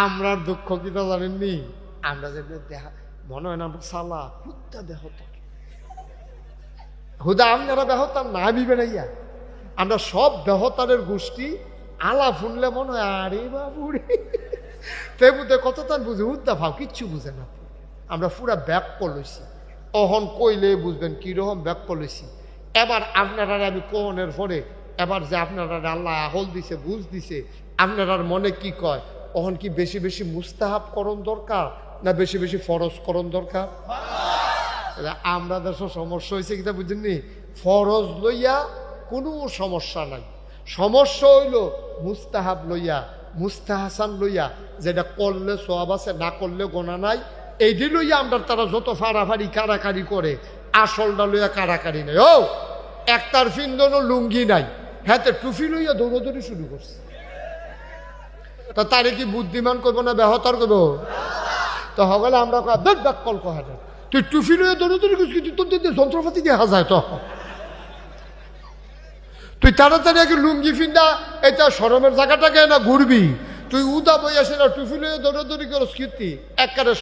আমরা দুঃখ কিনা জানেননি, আমরা যে দেখা মনে হয় না আমরা সালা হুদা দেহ হুদা আপনারা বেহতাম না আবিবে নাইয়া আমরা সব বেহতারের গোষ্ঠী আলা ফুনলে মনে হয় আরে বাবুরে তেমুতে কত তার বুঝে হুদ্দা ভাও কিচ্ছু বুঝে না। আমরা পুরা ব্যাক করলইছি, অহন কইলে বুঝবেন কিরকম ব্যাক করলইছি। এবার আপনারা আমি কোহনের পরে এবার যে আপনারা আল্লাহ আহল দিছে বুঝ দিছে, আপনারার মনে কি কয় অহন কি বেশি বেশি মুস্তাহাব করণ দরকার না বেশি বেশি ফরজ করণ দরকার? আমরা দেশের সমস্যা হয়েছে কিনা বুঝেননি, ফরজ লইয়া কোনো সমস্যা নাই, সমস্যা হইল মুস্তাহাব লইয়া মুস্তাহাসান লইয়া, যেটা করলে সওয়াব আছে না করলে গোনা নাই, এইটি লইয়া আমরা তারা যত ফাড়াফাড়ি কারাকারি করে আসলটা লইয়া কারাকারি নাই। ও একটার ফিন্দনও লুঙ্গি নাই, হ্যাঁ টুফি লইয়া দৌড়দৌড়ি শুরু করছে, তা তারে কি বুদ্ধিমান করবো না বেহতার করবো? তো হগলে আমরা দেখ কল কহা তুই টুফি লইয়া দৌড়দৌড়ি করছিস, তোর যন্ত্রপাতি দেখা যায় তো তুই তাড়াতাড়ি আগে লুঙ্গি ফিন্দা এটা সরমের জায়গাটাকে না ঘুরবি, তুই উদা বই আসে না টুফি লইয়া দৌড়দৌড়ি করস কীর্তি একবারে